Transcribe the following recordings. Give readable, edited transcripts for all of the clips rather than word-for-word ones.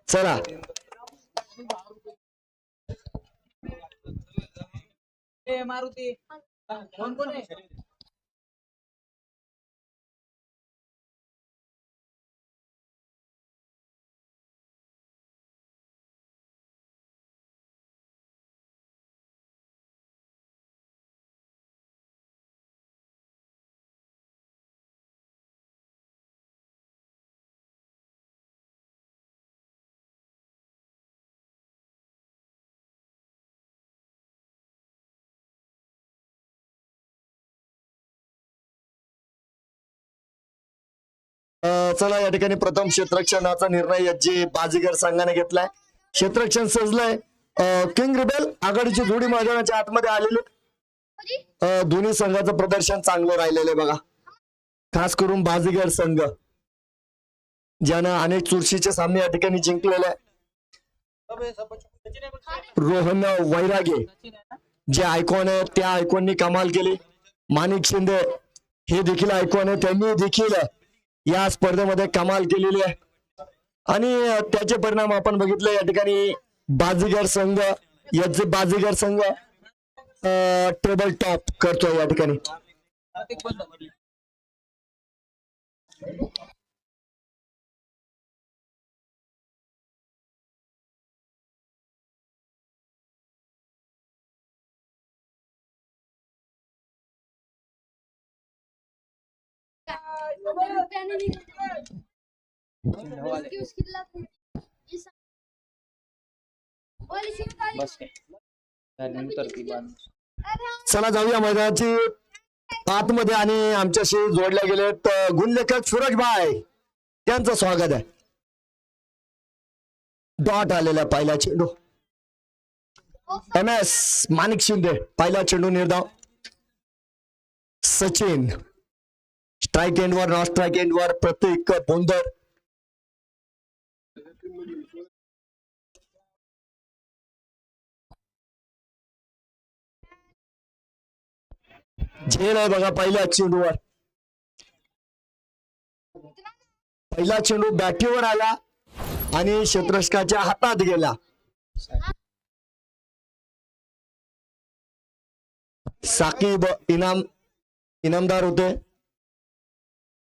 चला मारुती कोण कोण आहे? चला या ठिकाणी प्रथम क्षेत्ररक्षणाचा निर्णय याची बाजीगर संघाने घेतलाय. क्षेत्ररक्षण सजलंय. किंग रिबेल आघाडीची जोडी मैदानाच्या आतमध्ये आलेली. दोन्ही संघाचं प्रदर्शन चांगलं राहिलेलं आहे बघा. खास करून बाजीगर संघ ज्यानं अनेक चुरशीचे सामने या ठिकाणी जिंकलेले आहे. रोहन वैरागे जे आयकॉन आहे त्या आयकॉननी कमाल केली. माणिक शिंदे हे देखील आयकॉन आहे, त्यांनी देखील या स्पर्धेमध्ये कमाल केलेली आहे आणि त्याचे परिणाम आपण बघितले. या ठिकाणी बाजीगर संघ याचे बाजीगर संघ टेबल टॉप करतोय या ठिकाणी. चला जाऊया मैदानाची आतमध्ये आणि आमच्याशी जोडल्या गेलेत गुणलेखक सूरज भाई, त्यांचं स्वागत आहे. डॉट आलेला पहिला चेंडू. MS माणिक शिंदे पहिला चेंडू निर्धाव. सचिन स्ट्राइक एंडवर नॉन स्ट्राइक एंडवर प्रत्येक बोंदर. झेल आहे बघा पहिल्या चेंडूवर. पहिला चेंडू बॅटीवर आला आणि क्षेत्ररक्षकाच्या हातात गेला. साकीब इनामदार होते.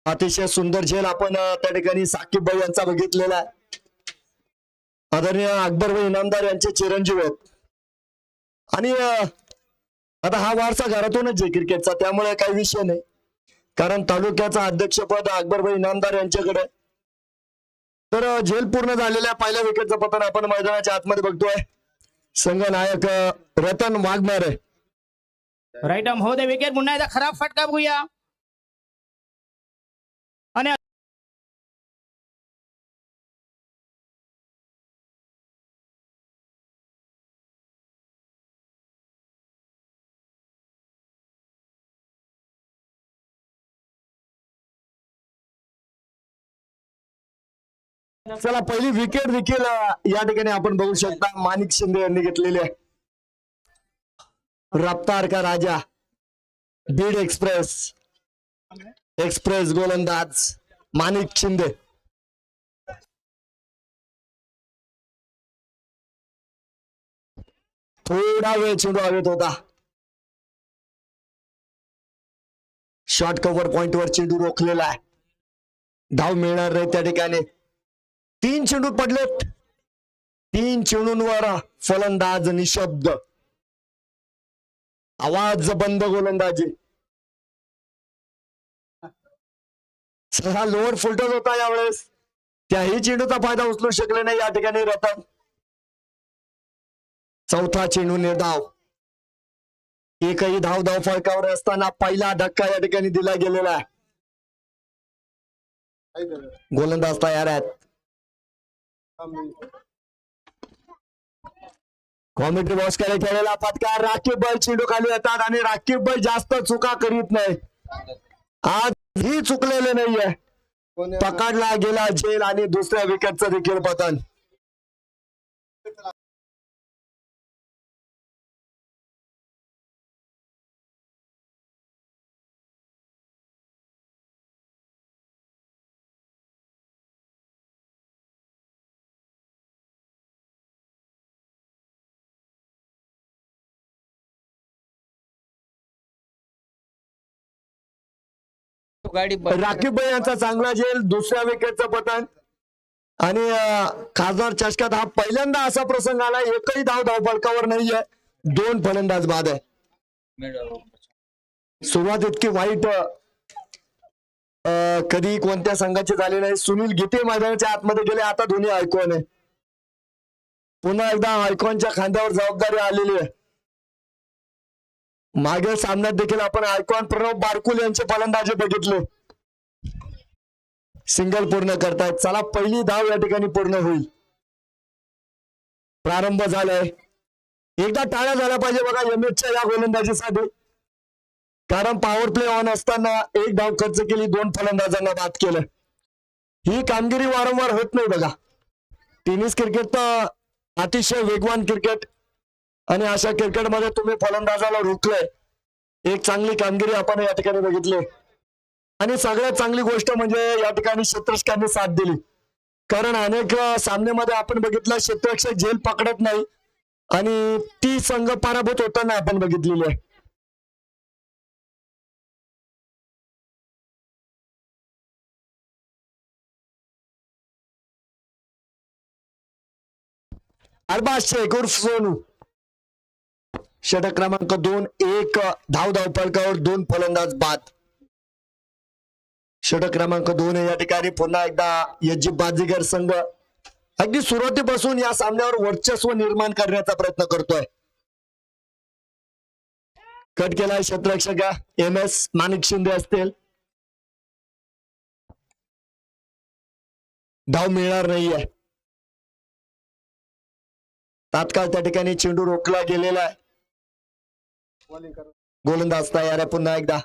अतिशय सुंदर झेल आपण त्या ठिकाणी साकीब भाई यांचा बघितलेला आहे. आदरणीय अकबर भाई इनामदार यांचे चिरंजीव आहेत आणि आता हा वारसा घरातूनच आहे क्रिकेटचा, त्यामुळे काही विषय नाही. कारण तालुक्याचा अध्यक्षपद अकबर भाई इनामदार यांच्याकडे. तर झेल पूर्ण झालेल्या पहिल्या विकेटचं पतन आपण मैदानाच्या आतमध्ये बघतोय. संघ नायक रतन वाघमारे राईट आर्म हो दे विकेट. पुन्हा एकदा खराब फटका बघूया. आणि चला पहिली विकेट देखील या ठिकाणी आपण बघू शकता माणिक शिंदे यांनी घेतलेली आहे. रफ्तार का राजा बीड एक्सप्रेस गोलंदाज माणिक शिंदे. थोडा वेळ चेंडू हवेत होता. शॉर्ट कव्हर पॉइंट वर चेंडू रोखलेला आहे. धाव मिळणार नाही त्या ठिकाणी. 3 चेंडू पडलेत. 3 चेंडूंवर फलंदाज निशब्द. आवाज बंद गोलंदाजी. लोअर फुलटत होता यावेळेस. त्याही चेंडूचा फायदा उचलू शकले नाही या ठिकाणी रतन. चौथा चेंडू निर्धाव. एकही धाव फळकावर असताना पहिला धक्का या ठिकाणी दिला गेलेला आहे. गोलंदाज तयार आहेत. कॉमेंट्री बॉक्स कडे खेळलेला फटका. राकीब भाई चेंडू खाली येतात आणि राकीब भाई जास्त चुका करीत नाही. आज ही चुकलेले नाहीये. पकडला गेला झेल आणि दुसऱ्या विकेटचं देखील पतन. गाडी राकीब भाई यांचा चांगला झेल, दुसऱ्या विकेटचं पतन. आणि खासदार चषकात हा पहिल्यांदा असा प्रसंग आला, एकही धावफलकावर नाहीये, 2 फलंदाज बाद आहे. सुरुवात इतकी वाईट कधी कोणत्या संघाची झाली नाही. सुनील गीते मैदानाच्या आतमध्ये गेले, आता दोन्ही आयकॉन आहे. पुन्हा एकदा आयकॉनच्या खांद्यावर जबाबदारी आलेली आहे. मागील सामन्यात देखील आपण आयकॉन प्रणव बारकुल यांचे फलंदाजी बघितले, सिंगल पूर्ण करतायत. चला पहिली धाव या ठिकाणी पूर्ण होईल. प्रारंभ झालाय. एकदा टाळ्या झाल्या पाहिजे बघा एमएसच्या या गोलंदाजीसाठी, कारण पॉवर प्ले ऑन असताना 1 धाव खर्च केली, 2 फलंदाजांना बाद केलं. ही कामगिरी वारंवार होत नाही बघा. टेनिस क्रिकेट तर अतिशय वेगवान क्रिकेट, आणि अशा क्रिकेटमध्ये तुम्ही फलंदाजाला रोखलंय, एक चांगली कामगिरी आपण या ठिकाणी बघितली. आणि सगळ्यात चांगली गोष्ट म्हणजे या ठिकाणी क्षेत्ररक्षकांनी साथ दिली, कारण अनेक सामन्यामध्ये आपण बघितलं क्षेत्ररक्षक झेल पकडत नाही आणि ती संघ पराभूत होताना आपण बघितलेली आहे. अरबाज शेख उर्फ सोनू, षटक क्रमांक 2, 1 धावफलकावर 2 फलंदाज बाद. षटक क्रमांक 2 या ठिकाणी पुन्हा एकदा यज्जी बाजीगर संघ अगदी सुरुवातीपासून या सामन्यावर वर्चस्व निर्माण करण्याचा प्रयत्न करतोय. कट केलाय क्षेत्ररक्षक MS माणिक शिंदे असतील. धाव मिळणार नाहीये. तात्काळ त्या ठिकाणी चेंडू रोखला गेलेला आहे. गोलंदाज तयार आहे पुन्हा एकदा.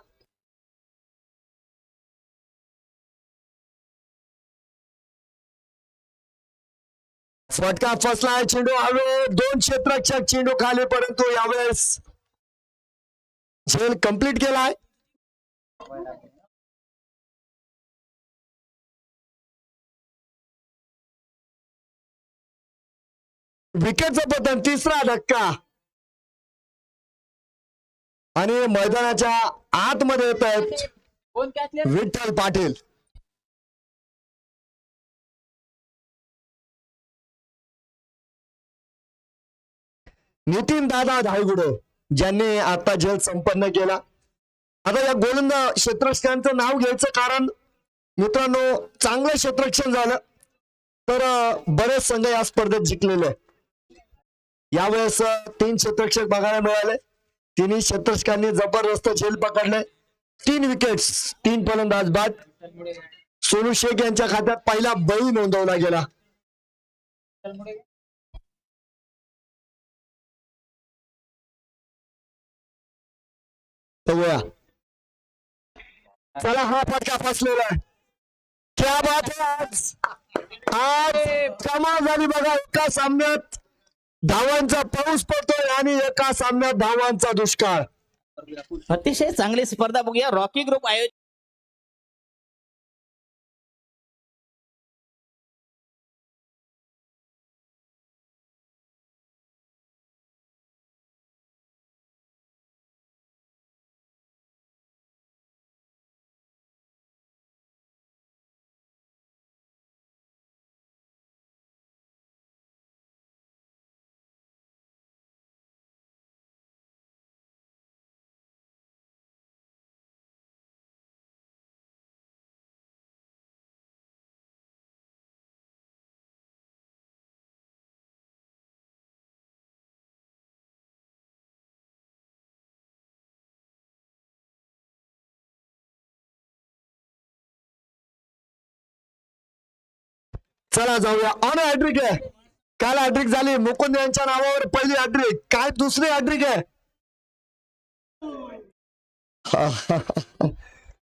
फटका फसलाय, चेंडू हवे, 2 क्षेत्ररक्षक चेंडू खाली, परंतु यावेळेस झेल कंप्लीट केलाय. विकेटचं पतन, 3रा धक्का, आणि मैदानाच्या आतमध्ये येत आहेत विठ्ठल पाटील. नितीन दादा धायगुडे ज्यांनी आता झेल संपन्न केला. आता या गोलंदाज क्षेत्ररक्षकांचं नाव घ्यायचं कारण मित्रांनो, चांगलं क्षेत्ररक्षण झालं तर बरेच संघ या स्पर्धेत जिंकलेले. यावेळेस 3 क्षेत्ररक्षक बघायला मिळाले. 3 क्षेत्ररक्षकांनी जबरदस्त झेल पकडले. 3 विकेट्स, 3 फलंदाज बाद. सोनू शेख यांच्या खात्यात पहिला बळी नोंदवला गेला. चला हा फटका फसलेला आहे. क्या बात है, आज कमाल झाली बघा. एका सामन्यात धावांचा पाऊस पडतोय आणि एका सामन्यात धावांचा दुष्काळ. अतिशय चांगली स्पर्धा बघूया. रॉकी ग्रुप आयोजित चला जाऊया. ऑन हॅट्रिक आहे. काल हॅट्रिक झाली मुकुंद यांच्या नावावर, पहिली हॅट्रिक, काय दुसरी हॅट्रिक आहे.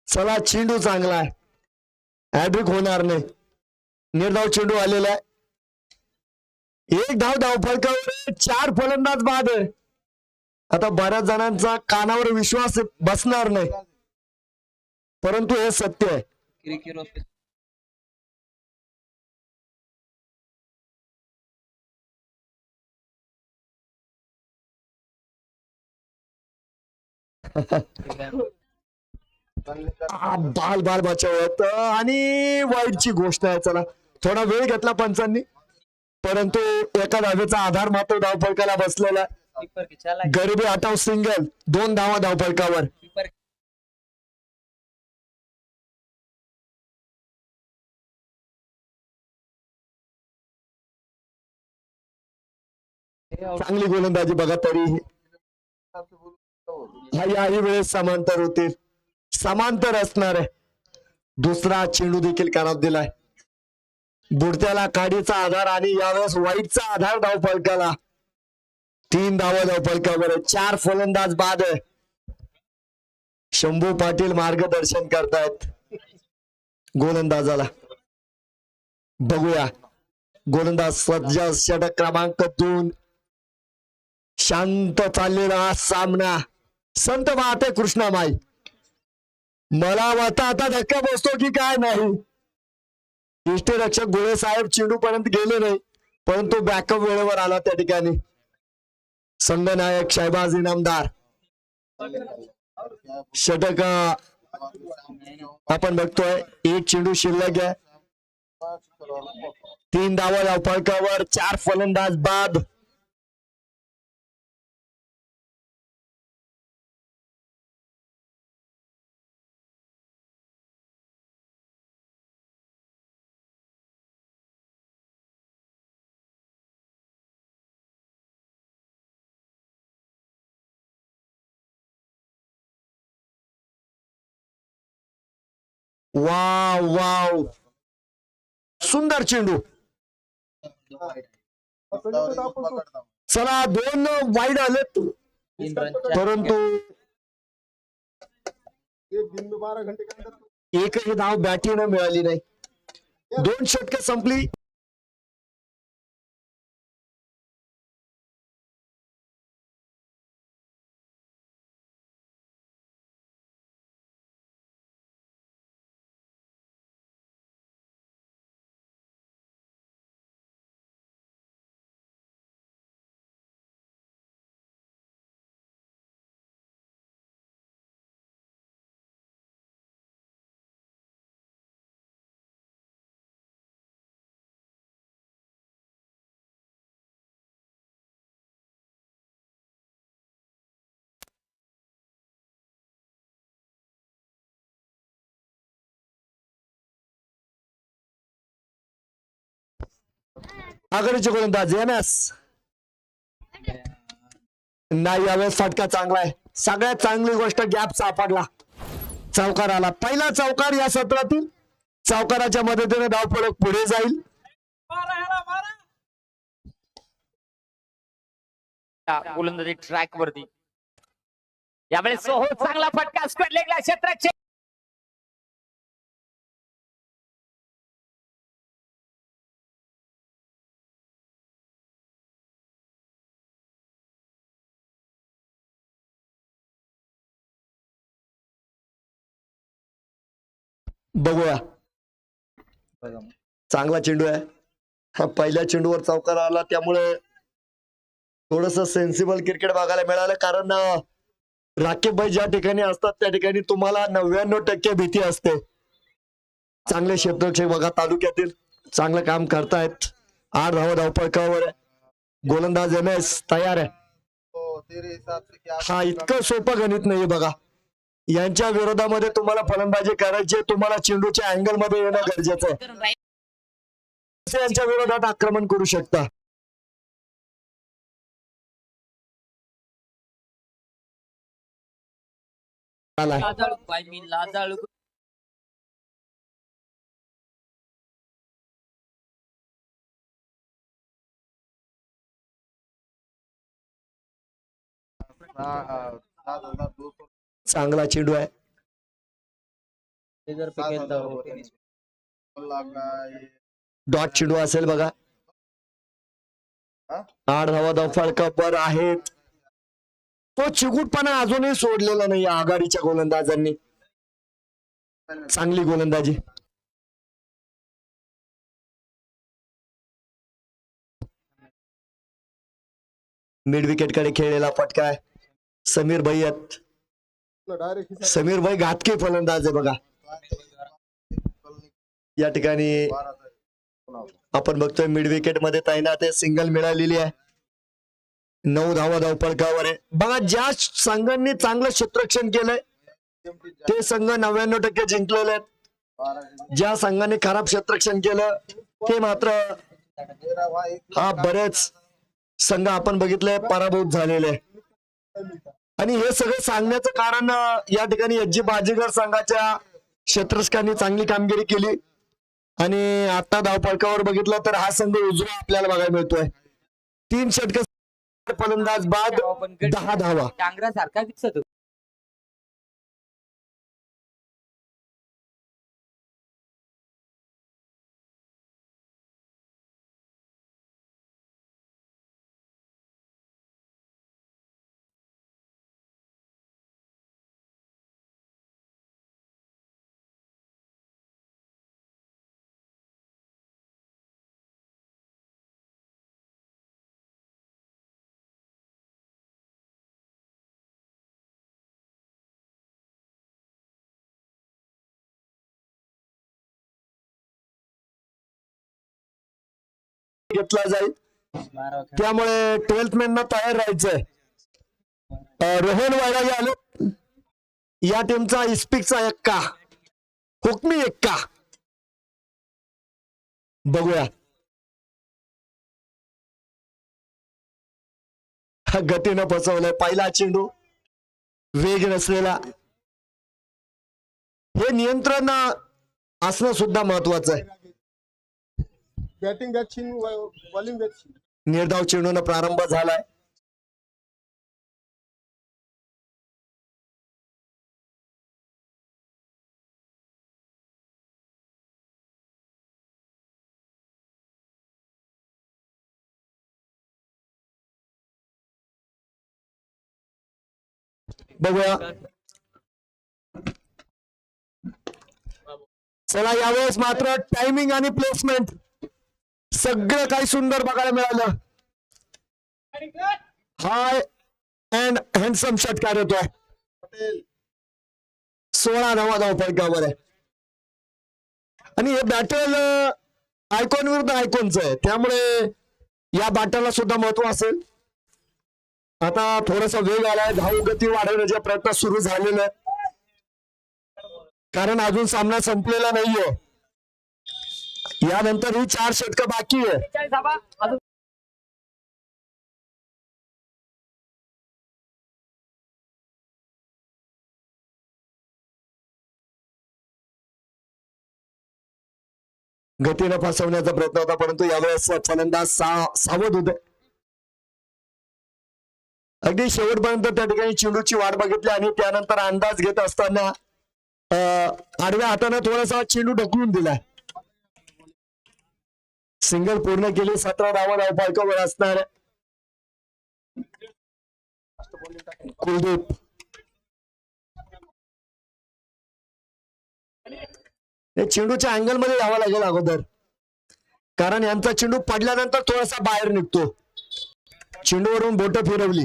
चला चेंडू चांगला आहे, हॅट्रिक होणार नाही. निर्धाव चेंडू आलेला आहे. 1 धाव फलकावर 4 फलंदाज बाद आहे. आता बऱ्याच जणांचा कानावर विश्वास बसणार नाही, परंतु हे सत्य आहे. बाल बाल बचाव आहेत आणि वाईटची गोष्ट आहे. चला थोडा वेळ घेतला पंचांनी, परंतु एका धावेचा आधार मात्र धावफलकाला बसलेला. गरिबी हटाव सिंगल, 2 धावा धावफलकावर. चांगली गोलंदाजी बघा तरी याही वेळेस समांतर होतील, समांतर असणार आहे. दुसरा चेंडू देखील कानात दिलाय. बुडत्याला काडीचा आधार आणि यावेळेस वाईटचा आधार धावफलकाला. 3 धावा धावफलकावर, 4 फलंदाज बाद आहे. शंभू पाटील मार्गदर्शन करतायत गोलंदाजाला. बघूया गोलंदाज सज्ज, षटक क्रमांक 2. शांत चाललेला हा सामना. संत वाहते कृष्णामाई. मला वाटतं आता धक्का बसतो की काय नाही. यष्टीरक्षक गोळे साहेब चेंडू पर्यंत गेले नाही, परंतु बॅकअप वेळेवर आला त्या ठिकाणी. संघनायक शाहबाज इनामदार. षटक आपण बघतोय, 1 चेंडू शिल्लक आहे. 3 धावा धावफलकावर, 4 फलंदाज बाद. वाव वाव, सुंदर चेंडू. चला 2 वाईड आलेत, परंतु एकही धाव बॅटीनं मिळाली नाही. 2 षटके संपली. आघाडीचे गोलंदाज एमएस. नाही, यावेळेस फटका चांगला आहे. सगळ्यात चांगली गोष्ट गॅप सापडला, चौकार आला. पहिला चौकार या सत्रातील. चौकाराच्या मदतीने धावफलक पुढे जाईल. गोलंदाजी ट्रॅक वरती यावेळेस सोहो चांगला फटका स्क्वेअर लेगला क्षेत्राचे. बघूया, चांगला चेंडू आहे. हा पहिल्या चेंडूवर चौकार आला, त्यामुळे थोडस सेन्सिबल क्रिकेट बघायला मिळालं. कारण राकेश भाई ज्या ठिकाणी असतात त्या ठिकाणी तुम्हाला 99% भीती असते. चांगले क्षेत्ररक्षक बघा तालुक्यातील, चांगलं काम करतायत. 8 धावा धावफलकावर. गोलंदाज एमएस तयार आहे. हा इतकं सोपं गणित नाही बघा. यांच्या विरोधामध्ये तुम्हाला फलंदाजी करायची, तुम्हाला चेंडूच्या अँगल मध्ये येणं गरजेचं आहे. यांच्या विरोधात आक्रमण करू शकता. चांगला चेंडू आहे. डॉट चेंडू असेल बघा. 8 धावा धावफलकावर आहेत. तो चिकूटपणा अजूनही सोडलेला नाही आघाडीच्या गोलंदाजांनी. चांगली गोलंदाजी. मिड विकेट कडे खेळलेला फटका आहे. समीर भैयत. समीर भाई घातकी फलंदाज आहे बघा. या ठिकाणी आपण बघतोय मिड विकेट मध्ये तैनात आहे, सिंगल मिळालेली आहे. 9 धावा धावपळकावर आहे बघा. ज्या संघांनी चांगलं क्षेत्ररक्षण केलंय ते संघ 99% जिंकलेले आहेत. ज्या संघाने खराब क्षेत्ररक्षण केलं ते मात्र बरेच संघ आपण बघितले पराभूत झालेले. आणि हे सगळं सांगण्याचं कारण या ठिकाणी एच जी बाजीगर संघाच्या क्षेत्ररक्षकांनी चांगली कामगिरी केली. आणि आता धावपळकावर बघितलं तर हा संघ उजवा आपल्याला बघायला मिळतोय. 3 षटक फलंदाज बाद 10 धावा. डांगरासारखा दिसत होता. घेतला जाईल त्यामुळे 12th मॅन तयार राहायचंय. रोहन वैरागी आले या टीमचा. इस्पिकचा एक्का, हुकमी एक्का बघूया. गतीनं फसवलंय. पहिला चेंडू वेग नसलेला. हे नियंत्रण असणं सुद्धा महत्वाचं आहे. बॅटिंग अच्छी बॉलिंग अच्छी. निर्धाव चेंडून प्रारंभ झालाय. बघूया. चला यावेळेस मात्र टायमिंग आणि प्लेसमेंट सगळं काही सुंदर बघायला मिळालं. हाय अँड हँडसम षटकार येतोय. 16 धावा धावपळकावर आहे. आणि हे बॅटल आयकॉन विरुद्ध आयकॉनच आहे त्यामुळे या बॅटलला सुद्धा महत्व असेल. आता थोडासा वेग आलाय. धाव गती वाढवण्याचे प्रयत्न सुरू झालेला आहे कारण अजून सामना संपलेला नाहीये. यानंतर ही 4 षटकं बाकी आहे. गतीनं फसवण्याचा प्रयत्न होता परंतु यावेळेस फलंदाज सावध होते. अगदी शेवटपर्यंत त्या ठिकाणी चेंडूची वाट बघितली आणि त्यानंतर अंदाज घेत असताना आडव्या हाताने थोडासा चेंडू ढकलून दिलाय. सिंगल पूर्ण केली. 17 धावा धावपळकावर असणार कुलदीप. हे चेंडूच्या अँगल मध्ये यावं लागेल अगोदर कारण यांचा चेंडू पडल्यानंतर थोडासा बाहेर निघतो. चेंडूवरून बोट फिरवली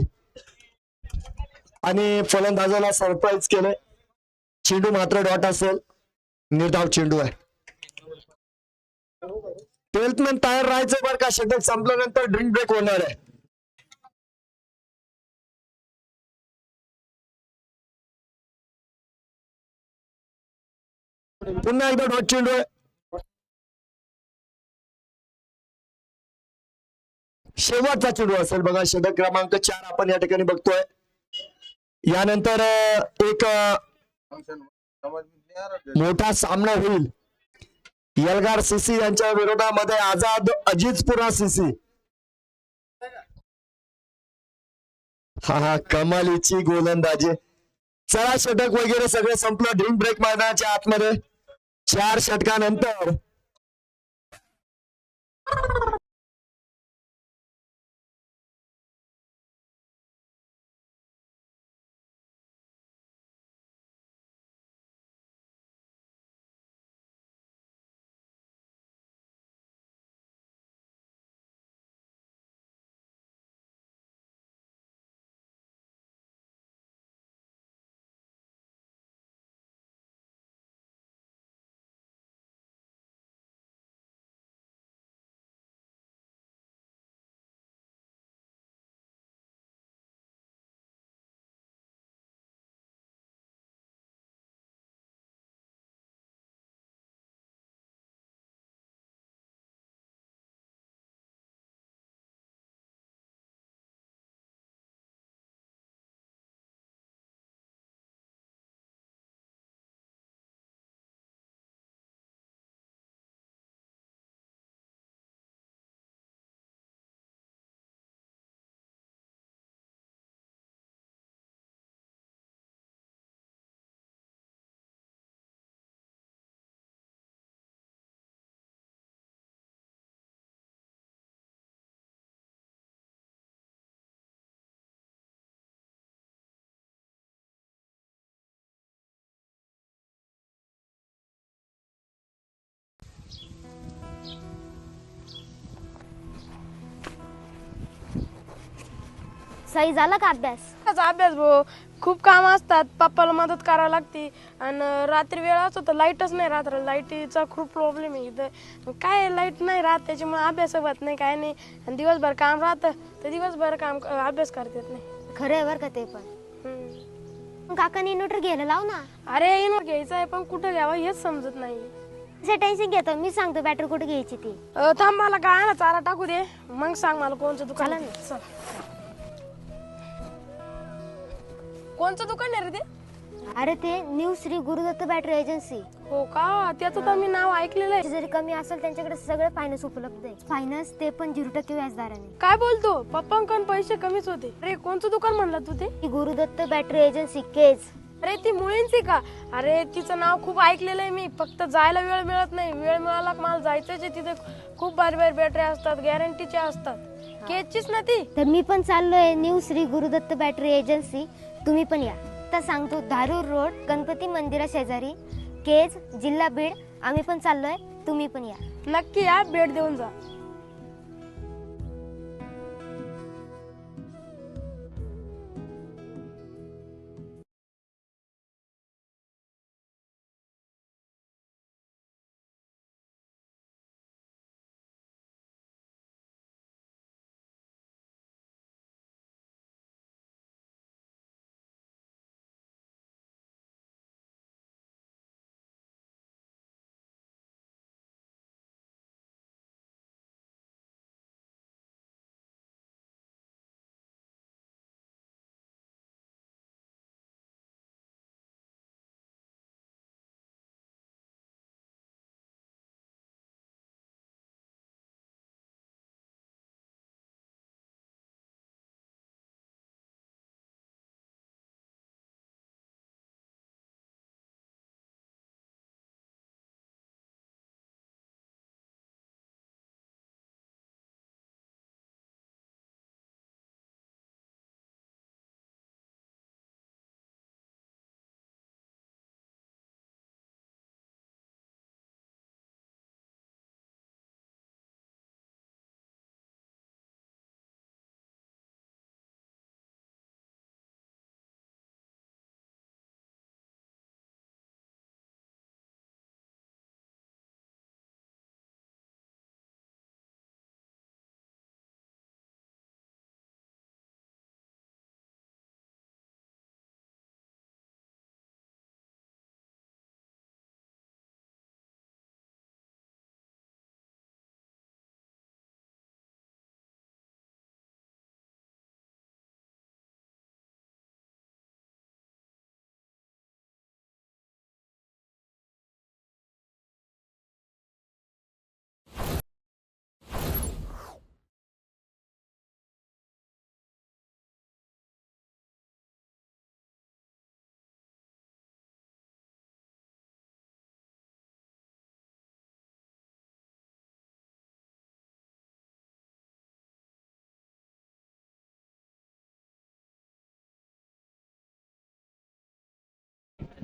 आणि फलंदाजाला सरप्राईज केलंय. चेंडू मात्र डॉट असेल. निर्धाव चेंडू आहे. 12th मॅन तयार राहायचं बरं का. षटक संपल्यानंतर ड्रिंक ब्रेक होणार आहे. पुन्हा एकदा डॉट चेंडू आहे. शेवटचा चेंडू असेल बघा. षटक क्रमांक 4 आपण या ठिकाणी बघतोय. यानंतर एक मोठा सामना होईल. यलगार सीसी यांच्या विरोधामध्ये आझाद अजीजपुरा सीसी. हा कमालीची गोलंदाजी. चला षटक वगैरे सगळं संपलं. ड्रिंक ब्रेक मैदानाच्या आतमध्ये 4 षटकानंतर साई झाला का अभ्यास? त्याचा अभ्यास भाऊ खूप काम असतात, पप्पाला मदत करावी लागते आणि रात्री वेळ असतो तर लाईटच नाही राहत. लाईटीचा खूप प्रॉब्लेम आहे इथं. काय लाईट नाही राहत त्याच्यामुळे अभ्यास होत नाही, काय नाही. आणि दिवसभर काम राहतं तर दिवसभर अभ्यास करता येत नाही. खरं आहे बरं का ते पण. मग काकाने इन्व्हर्टर घ्यायला लाव ना. अरे इन्व्हर्टर घ्यायचं आहे पण कुठं घ्यावं हेच समजत नाही. असे टेन्शन घेतो, मी सांगतो बॅटरी कुठे घ्यायची ती. थांब मला काय ना चारा टाकू दे मग सांग मला कोणचं दुकान आहे. चल कोणचं दुकान आहे रे ते? अरे ते new Shri Gurudatt battery agency. हो का, त्याचं तर मी नाव ऐकलेलं आहे. जरी कमी असेल त्यांच्याकडे सगळे फायनान्स उपलब्ध आहे. फायनान्स ते पण 0% व्याजदराने. काय बोलतो, पप्पांकडून पैसे कमीच होते. अरे कोणचं दुकान म्हणलं तू ते? ही गुरुदत्त बॅटरी एजन्सी केज. अरे ती मुलींची का? अरे तिचं नाव खूप ऐकलेलं आहे मी, फक्त जायला वेळ मिळत नाही. वेळ मिळाला की मला जायचंच आहे. तिथे खूप भारी भारी बॅटरी असतात, गॅरंटीच्या असतात. केजचीच ना ती? तर मी पण चाललोय new Shri Gurudatt battery agency, तुम्ही पण या. तर सांगतो धारूर रोड गणपती मंदिरा शेजारी, केज, जिल्हा बीड. आम्ही पण चाललोय, तुम्ही पण या. नक्की या, भेट देऊन जा.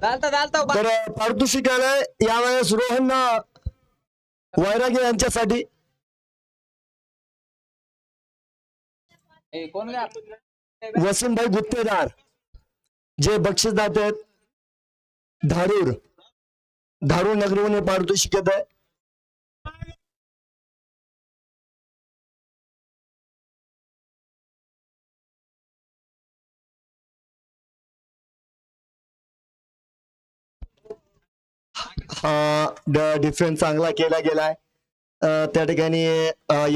तर पारितोषिकालय यावेळेस रोहन वैरागे यांच्यासाठी वसीमभाई गुत्तेदार जे बक्षीस दाते आहेत, धारूर नगरीहून हे पारितोषिक येत आहे. डिफेन्स चांगला केला गेलाय. त्या ठिकाणी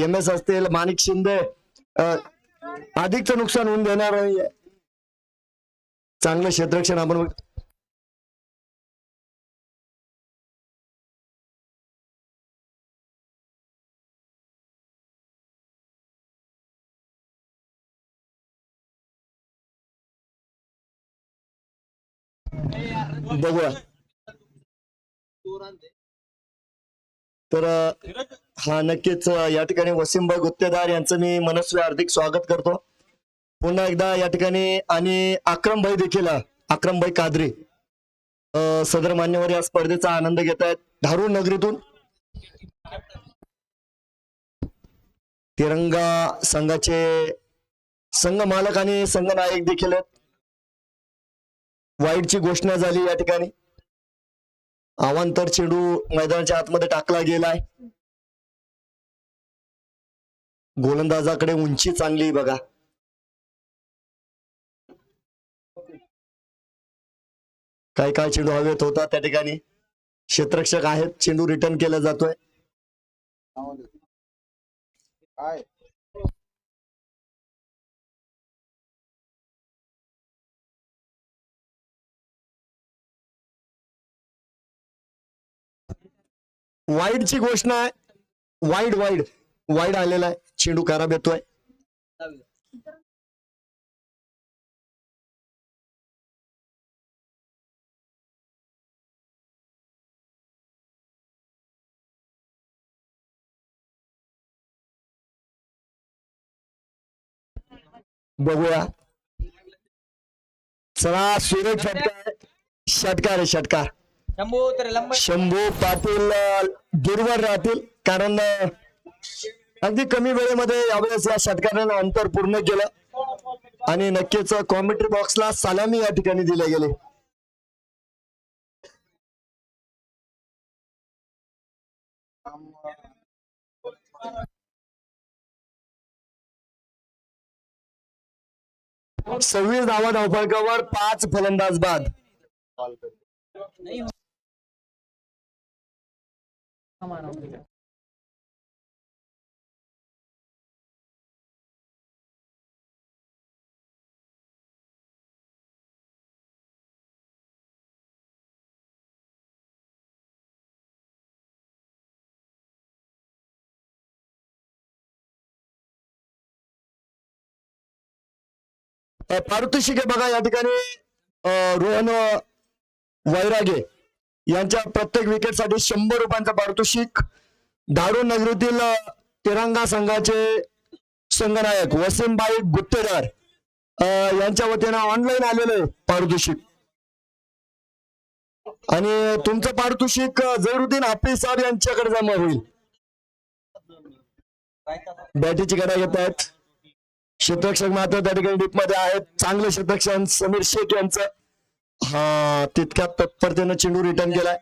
एम एस असतील, माणिक शिंदे अधिकचं नुकसान होऊन देणार नाहीये. चांगलं क्षेत्ररक्षण आपण बघूया. तर हा नक्कीच या ठिकाणी वसीमभाई गुत्तेदार यांचं मी मनस्वी हार्दिक स्वागत करतो पुन्हा एकदा या ठिकाणी. आणि अक्रमभाई देखील, अक्रमभाई कादरी सदर मान्यवर या स्पर्धेचा आनंद घेत आहेत धारूर नगरीतून. तिरंगा संघाचे संघ मालक आणि संघ नायक देखील आहेत. वाईडची घोषणा झाली या ठिकाणी. अवांतर चेंडू मैदानाच्या आतमध्ये टाकला गेलाय. गोलंदाजाकडे उंची चांगली बघा. काय चेंडू हवेत होता त्या ठिकाणी. क्षेत्ररक्षक आहेत. चेंडू रिटर्न केला जातोय. काय वाईडची घोषणा आहे. वाईड वाईड वाईड आलेला आहे. चेंडू खराब येतोय. बघूया. चला सूरज षटकार. षटकार आहे षटकार. शंभू पाटील दूरवर राहतील कारण अगदी कमी वेळेमध्ये यावेळेस या षटकारानं अंतर पूर्ण केलं आणि नक्कीच कॉमेंट्री बॉक्सला सलामी या ठिकाणी दिले गेले. सव्वीस धावा धावफलकावर 5 फलंदाज बाद. पारितोषिके बघा या ठिकाणी. रोहन वैरागे यांच्या प्रत्येक विकेटसाठी 100 रुपयांचं पारितोषिक. धारूर नगरीतील तिरंगा संघाचे संघनायक वसीमभाई गुत्तेदार यांच्या वतीनं ऑनलाईन आलेलं पारितोषिक. आणि तुमचं पारितोषिक जहिरुद्दीन हाफिज साहेब यांच्याकडे जमा होईल. बॅटीची गडा घेत आहेत. क्षेत्ररक्षक मात्र त्या ठिकाणी डीप मध्ये आहेत. चांगले क्षेत्ररक्षण समीर शेख यांचं. हा तितक्या तत्परतेनं चेंडू रिटर्न केलाय.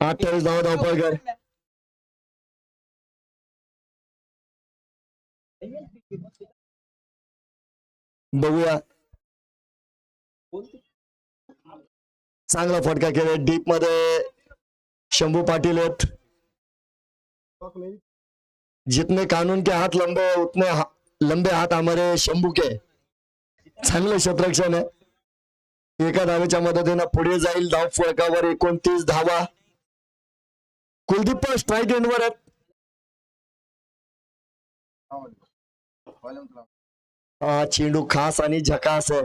28 धावा धावपळकर. बघूया. चांगला फटका केला डीप मध्ये. शंभू पाटील आहेत. जितने कानून के हाथ लंबे उतने लंबे हाथ हमारे शंभू के. चांगलं क्षेत्ररक्षण आहे. एका धावेच्या मदतीनं पुढे जाईल. धाव फलकावर 29 धावा. कुलदीप स्ट्राईक एंडवर आहेत. हा चेंडू खास आणि झकास आहे.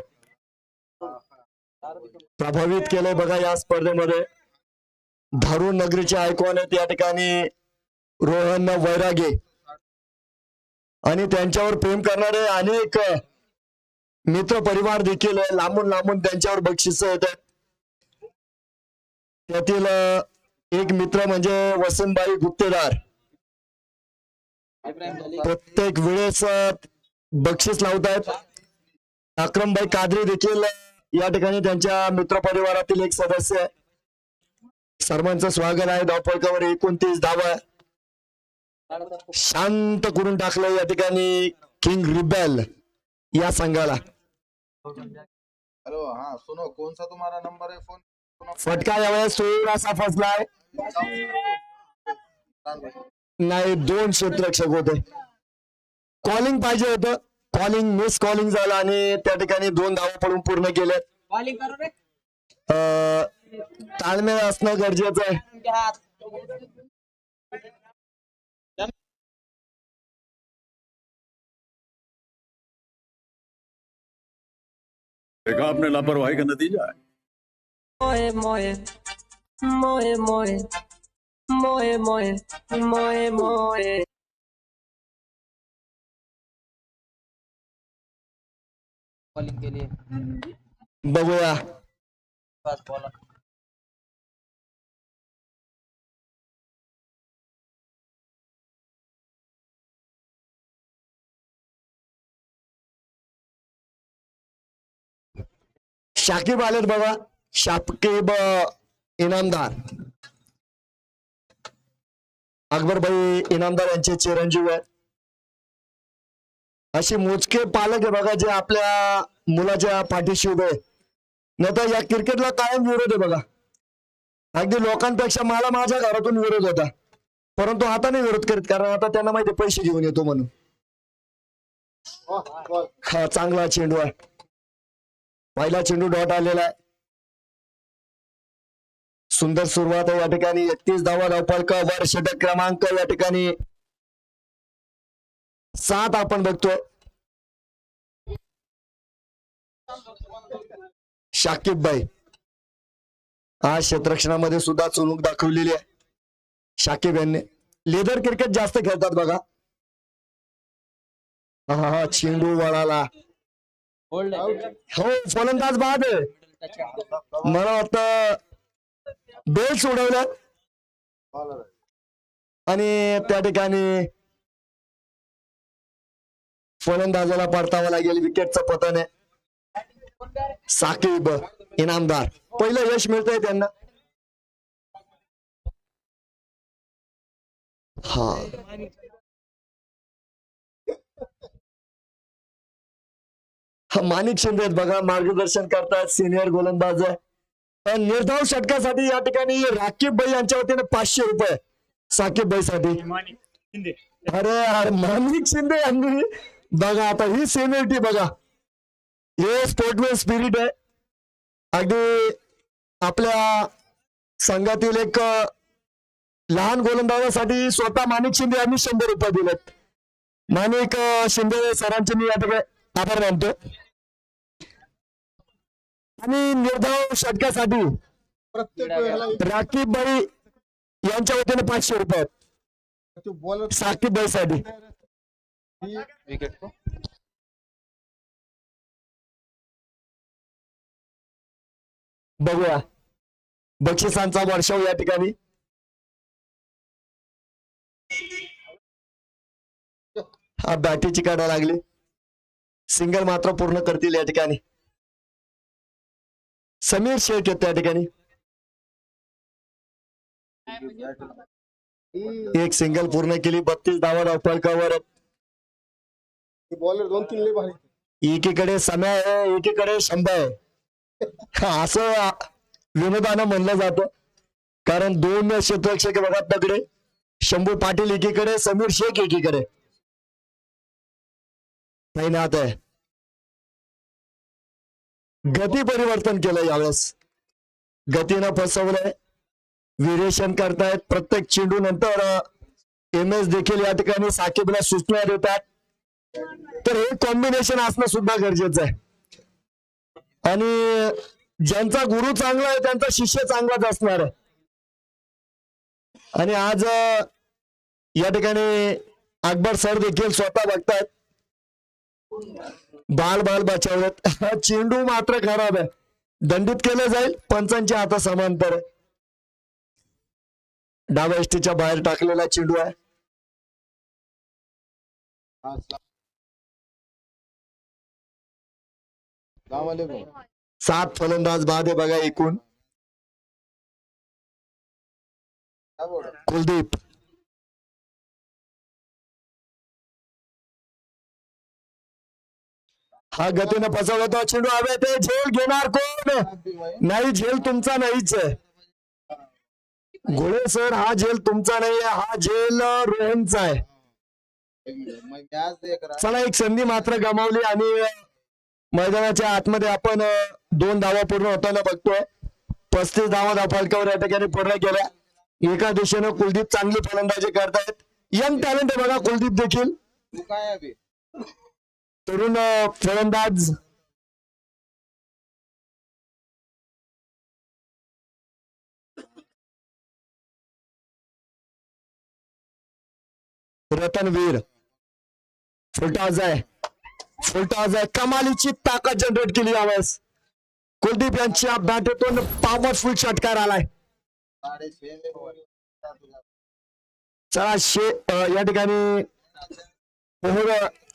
प्रभावित केलंय बघा या स्पर्धेमध्ये. धारूर नगरीचे आयकॉन आहेत या ठिकाणी रोहन वैरागे आणि त्यांच्यावर प्रेम करणारे अनेक मित्र परिवार देखील लांबून लांबून त्यांच्यावर बक्षीस येतात. त्यातील एक मित्र म्हणजे वसंतबाई गुत्तेदार. प्रत्येक वेळेस बक्षीस लावतात. अक्रमभाई कादरी देखील या ठिकाणी त्यांच्या मित्र परिवारातील एक सदस्य आहे. सर्वांचं स्वागत आहे. धावफलकावर 29 धावा. शांत करून टाकलं या ठिकाणी किंग रिबेल या संघाला. हेलो, हाँ सुनो, कौन सा तुम्हारा नंबर है फोन? फटका यावेळेस थोडासा फसलाय. नाही 2 क्षेत्ररक्षक होते. कॉलिंग पाहिजे होतं. कॉलिंग मिस कॉलिंग झालं आणि त्या ठिकाणी 2 धावा पडून पूर्ण केले. ताळमेळ असणं गरजेचं आहे. देखा आपने लापरवाही का नतीजा है. मोए मोए मोए मोए मोए मोए मोए मोए बॉलिंग के लिए बघूया. पास बॉलर शाकिब आलेत बघा, शाकिब इनामदार, अकबरभाई इनामदार यांचे चिरंजीव आहेत. असे मोजके पालक आहे बघा जे आपल्या मुलाच्या पाठीशी उभे आहेत. नाही तर या क्रिकेटला कायम विरोध आहे बघा. अगदी लोकांपेक्षा मला माझ्या घरातून विरोध होता, परंतु आता नाही विरोध करीत, कारण आता त्यांना माहिती आहे पैसे घेऊन येतो म्हणून. हा चांगला चेंडू आहे, पहिला चेंडू डॉट आलेला आहे. सुंदर सुरुवात आहे या ठिकाणी. 31 धावा धावफलक, वर षटक क्रमांक या ठिकाणी 7 आपण बघतोय. शाकिब भाई आज क्षेत्ररक्षणामध्ये सुद्धा चुणूक दाखवलेली आहे. शाकिब यांनी लेदर क्रिकेट जास्त खेळतात बघा. हा चेंडू वळाला. हो फलंदाज बाद आहे. मला वाटतं बेल सोडवलं आणि त्या ठिकाणी फलंदाजाला परतावं लागेल. विकेटचं पतन आहे. साकिब इनामदार पहिलं यश मिळतंय त्यांना. हा माणिक शिंदे बघा, मार्गदर्शन करतात, सिनियर गोलंदाज आहे. निर्धाव षटकासाठी या ठिकाणी राकीब भाई यांच्या वतीने 500 रुपये साकिब भाई साठी. अरे अरे माणिक शिंदे यांनी बघा, आता ही सिनियरिटी बघा, हे स्पोर्टमॅन स्पिरिट आहे. अगदी आपल्या संघातील एक लहान गोलंदाजासाठी स्वतः माणिक शिंदे यांनी 100 रुपये दिलेत. माणिक शिंदे सरांचे मी या ठिकाणी आभार मानतो. आणि निर्धाव षटकासाठी प्रत्येक वेळेला राकीब भाई यांच्या वतीने 500 रुपये बॉलर साकिब भाई साठी. बघूया बक्षिसांचा वर्षाव या ठिकाणी. हा बॅटीची काढा लागली. सिंगल मात्र पूर्ण करतील या ठिकाणी. समीर शेख येतो या ठिकाणी. एक सिंगल पूर्ण केली. 32 धावा धावफलकावर. बॉलर 2-3 लय भारी. एकीकडे समय आहे, एकीकडे शंभा आहे. असं विनोदानं म्हणलं जातं, कारण 2 क्षेत्ररक्षक बघा तगडे. शंभू पाटील एकीकडे, समीर शेख एकीकडे. तैनात आहे. गती परिवर्तन केलं यावेळेस. गतीनं फसवलंय. व्हेरिएशन करतायत प्रत्येक चेंडू नंतर. MS देखील या ठिकाणी साकिबला सूचना देतात. तर हे कॉम्बिनेशन असणं सुद्धा गरजेचं आहे. आणि ज्यांचा गुरु चांगला आहे त्यांचा शिष्य चांगलाच असणार आहे. आणि आज या ठिकाणी अकबर सर देखील स्वतः बघतायत. बाल बचावलेत. चेंडू मात्र खराब आहे. दंडित केलं जाईल. पंचांच्या हाता समांतर आहे. डाव्या एसटीच्या बाहेर टाकलेला चेंडू आहे. गावाले भाऊ. 7 फलंदाज बाद आहे बघा एकूण. काय बोल कुलदीप हा गतीनं फसवला तो चेंडू. हवे ते झेल घेणार कोण? नाही, झेल तुमचा नाहीच आहे घोडे सर. हा झेल तुमचा नाही आहे, हा झेल रोहनचा आहे. मॅच देख रहा. चला एक संधी मात्र गमावली आणि मैदानाच्या आतमध्ये आपण 2 धावा पूर्ण होताना बघतोय. 35 धावा धावफलकावर या ठिकाणी पूर्ण केल्या. एका दिशेनं कुलदीप चांगली फलंदाजी करतायत. यंग टॅलेंट आहे बघा कुलदीप देखील. तू काय अभि तरुण फलंदाज. रतनवीर फुलटॉस आहे. फुलटॉस आहे. कमालीची ताकद जनरेट केली यावेळेस. कुलदीप यांच्या बॅटेतून पॉवरफुल षटकार आलाय. 6.5 चला या ठिकाणी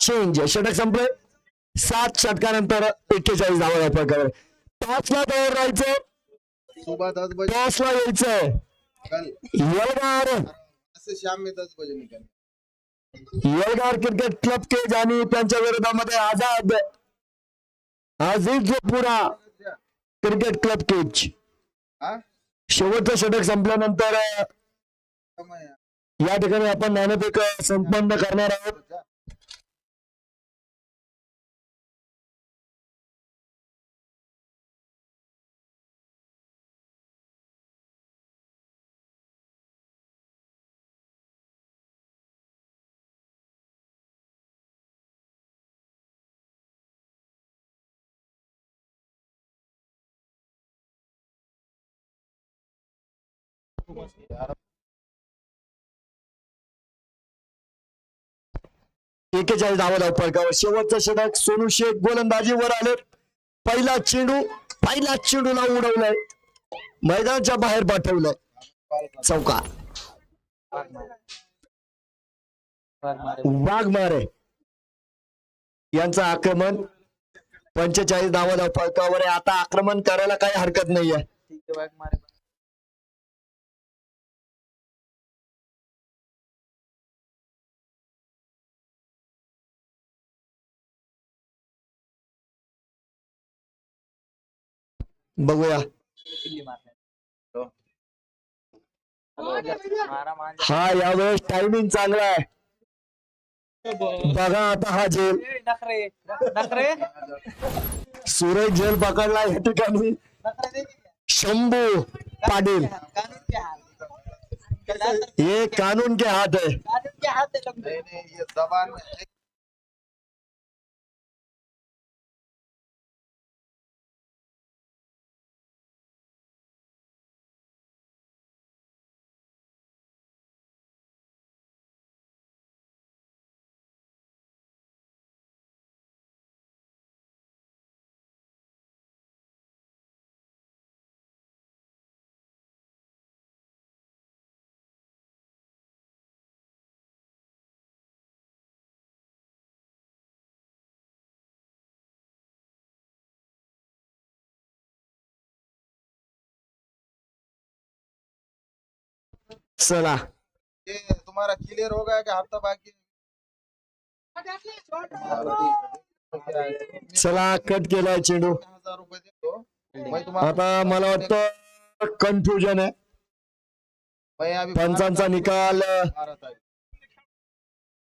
चेंज. षटक संपले. 7 षटकानंतर 41 धावा धावफलकावर. टॉसला तयार राहायचं, सुबह 10 बजे टॉसला यायचंय. कल येलगार से शाम में 10 बजे निकल. येलगार क्रिकेट क्लब केज आणि त्यांच्या विरोधामध्ये आझाद अजीज जोपुरा क्रिकेट क्लब केज. हा शेवटचं षटक संपल्यानंतर समय या ठिकाणी आपण नाणेफेक संपन्न करणार आहोत. एक्केचाळीस धावा धावपळकावर शेवटचं षटक. सोनू शेख गोलंदाजीवर आले. पहिला चेंडूला उडवलाय, मैदानाच्या बाहेर पाठवलंय. चौकार. वाघमारे यांचं आक्रमण 45 धावा धावपळकावर आहे. आता आक्रमण करायला काही हरकत नाहीये. बघूया. हा यावेळेस टायमिंग चांगला आहे. बघा आता हा झेल, सूरज झेल पकडला या ठिकाणी. शंभू पाटील, ये कानून के हाथ है. नहीं ये जबान में है. चला ये तुम्हारा क्लियर हो गया कि हफ्ता बाकी है? चला कट केलाय चेंडू. 1000 रुपए दे दो. मैं तुम्हारा आता मला वाटतं कन्फ्युजन आहे. मैं अभी पंचांचा निकाल 12 तारीख.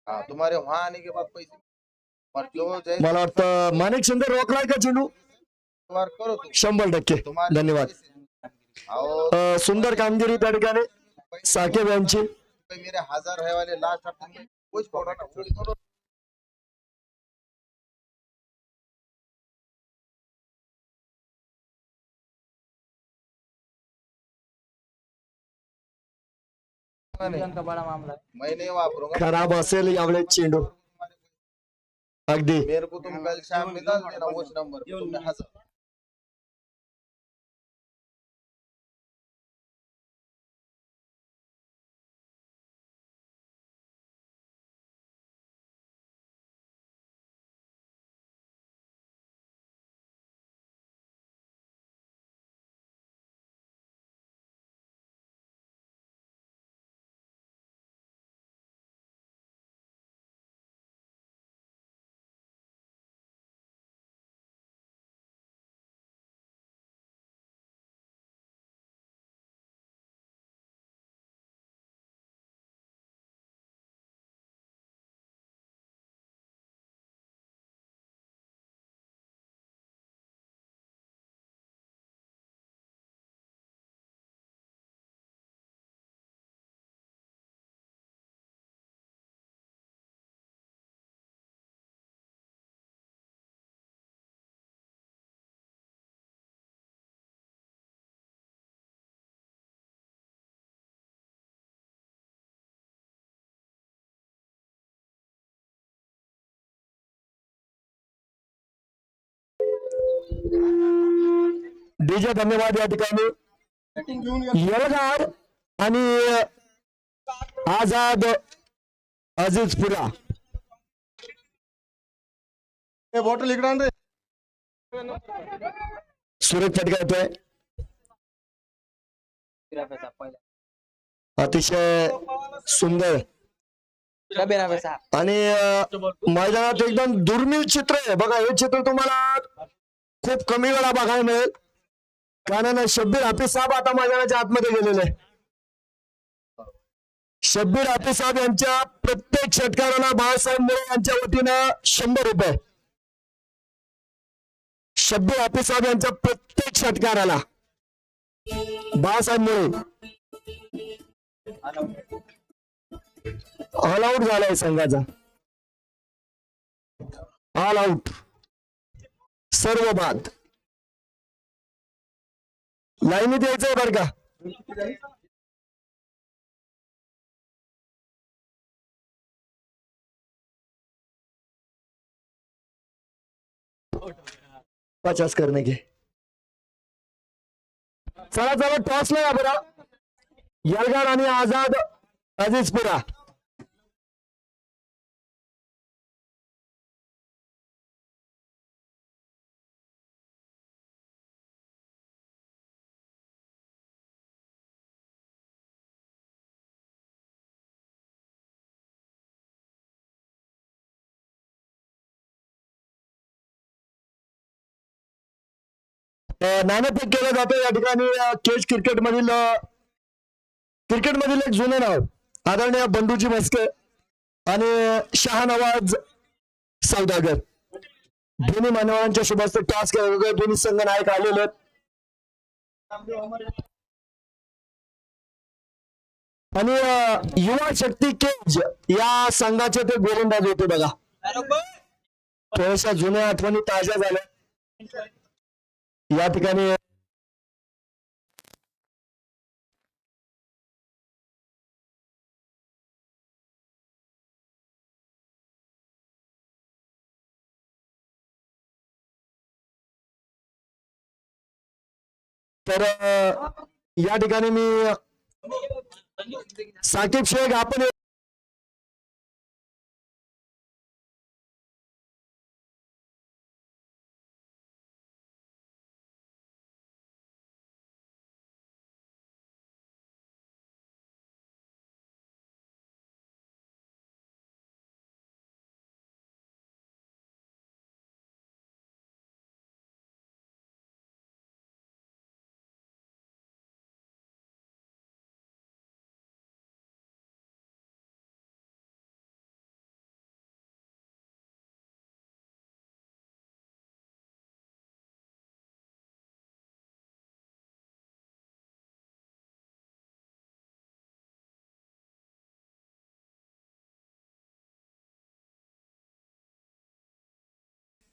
हाँ तुम्हारे वहां आने के बाद पैसे और जो जैसे मला वाटतं माणिक शिंदे रोखलाय का चेंडू. तुम्हारा करो तुम 100%. तुम्हारे धन्यवाद. और सुंदर कामगिरी त्या ठिकाणी साकेब यांची. मेरे 1000 है वाले लास्ट हफ्ते में कुछ छोड़ो ना कुछ छोड़ो. मैं नहीं वापरूंगा. खराब असेल यावेळेस चेंडू. अगदी मेरे को तुम कल शाम में डाल देना उस नंबर पे. तुमने 1000 डीजे धन्यवाद. या ठिकाणी येलगार आणि आझाद अजीजपुरा. बॉटल इकडे आण रे. सुरेख फटका येतोय. अतिशय सुंदर आणि मैदानात एकदम दुर्मिळ चित्र आहे बघा. हे चित्र तुम्हाला खूप कमी वेळा बघायला मिळेल, कारण शब्बीर हाफिज साहेब आता मैदानाच्या आतमध्ये गेलेले आहे. शब्बीर हाफिज साहेब यांच्या प्रत्येक षटकाराला बाळासाहेब मुळे यांच्या वतीनं 100 रुपये. शब्बीर हाफिज साहेब यांच्या प्रत्येक षटकाराला बाळासाहेब मुळे. ऑल आउट झालाय संघाचा, ऑल आउट, सर्व बाद. लाईनीत यायचंय बरं का. पचास करणे घे. चला चला टॉसला या बरं. यलगार आणि आझाद अजीजपुरा. नाणेफेक केलं जातं या ठिकाणी. केज क्रिकेटमधील एक जुनं नाव आदरणीय बंडूजी मस्के आणि शहानवाज सौदागर, दोन्ही मान्यवरांच्या शुभास्ते टॉस केला जातो. दोन्ही संघ नायक आलेले आहेत. आणि युवा शक्ती केज या संघाचे ते गोलंदाज होते बघा. थोड्याशा जुन्या आठवणी ताज्या झाल्या या ठिकाणी. तर या ठिकाणी मी साकिब शेख आपण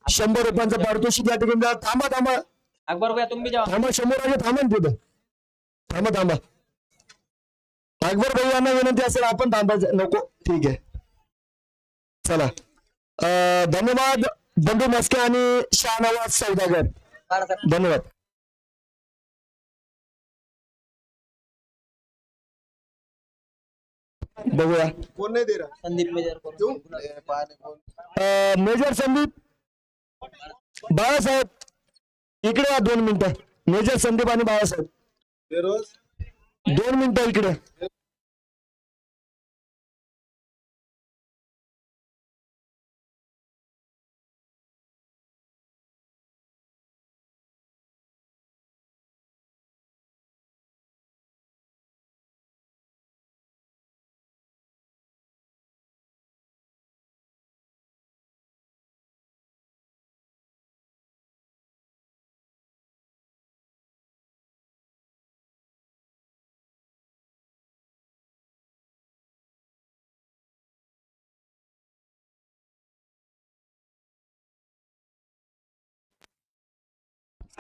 ₹100 पारितोषिक या ठिकाणी. थांबा थांबा अकबर भैया तुम भी जाओ. थांबा, 100 थांबा तिथं. थांबा. अकबर भैयांना विनंती असेल आपण थांबायचं नको. ठीक आहे चला. धन्यवाद बंडू मस्के आणि शहानवाज सौदागर. धन्यवाद. बघूया कोण नाही दे रहा. संदीप मेजर को क्यों? मेजर संदीप बाळासाहेब इकडे या 2 मिनिटं. मेजर संदीप आणि बाळासाहेब फिरोज 2 मिनिटं इकडे.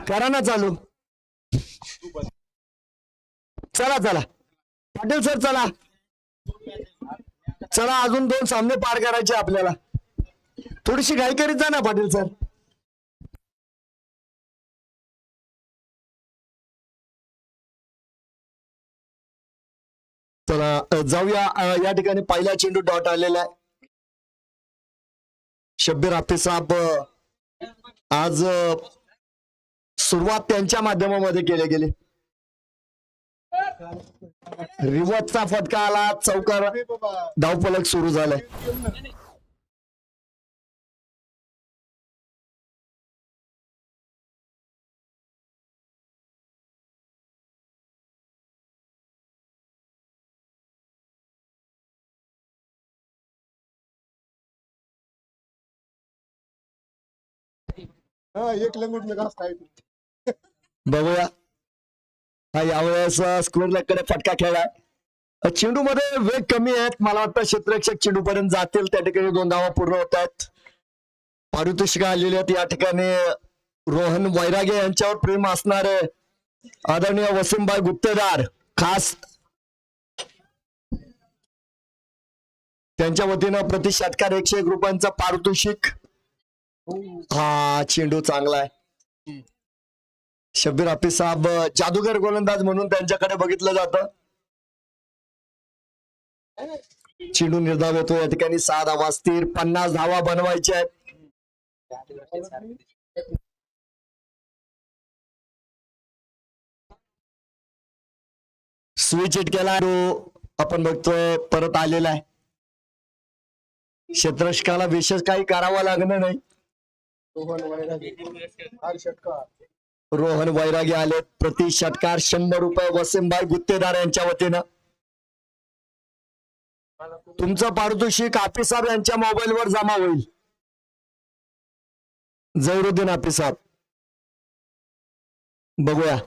करा ना चालू. चला पाटील सर चला. अजून 2 सामने पार करायचे आपल्याला. थोडीशी घाई करीत जा ना पाटील सर. चला जाऊया. या ठिकाणी पहिला चेंडू डॉट आलेला आहे. शब्बीर हाफिज साहेब आज सुरुवात त्यांच्या माध्यमामध्ये केली गेली. रिवर्सचा फटका आला, चौकार, धावफलक सुरू झालाय. हा एक लंगोट में घास खाई थी. बघूया हा यावेळेस स्क्वेअर कडे फटका खेळलाय. चेंडू मध्ये वेग कमी आहेत. मला वाटतं क्षेत्ररक्षक चेंडू पर्यंत जातील. त्या ठिकाणी 2 धावा पूर्ण होत आहेत. पारितोषिक आलेली आहेत. या ठिकाणी रोहन वैरागे यांच्यावर प्रेम असणारे आदरणीय वसीमभाई गुत्तेदार खास त्यांच्या वतीनं प्रति षटकार 101 रुपयांचं पारितोषिक. हा चेंडू चांगला आहे. शब्बीर हाफिज साहेब जादूगर गोलंदाज म्हणून त्यांच्याकडे बघितलं जातं. चेंडू निर्धाव येतो. या ठिकाणी 6 धावा स्थिर, 50 धावा बनवायच्या आहेत. स्विच हिट केला आपण बघतोय परत आलेला आहे. क्षेत्ररक्षकाला विशेष काही करावं लागणार नाही. रोहन वैरागी हर षटकार. रोहन वैरागी आले. प्रति षटकार 100 रुपये वसीमभाई गुत्तेदार यांच्या वतीनं. तुमचं पारितोषिक हाफिज साहेब यांच्या मोबाईलवर जमा होईल. जहिरुद्दीन हाफिज साहेब बघूया.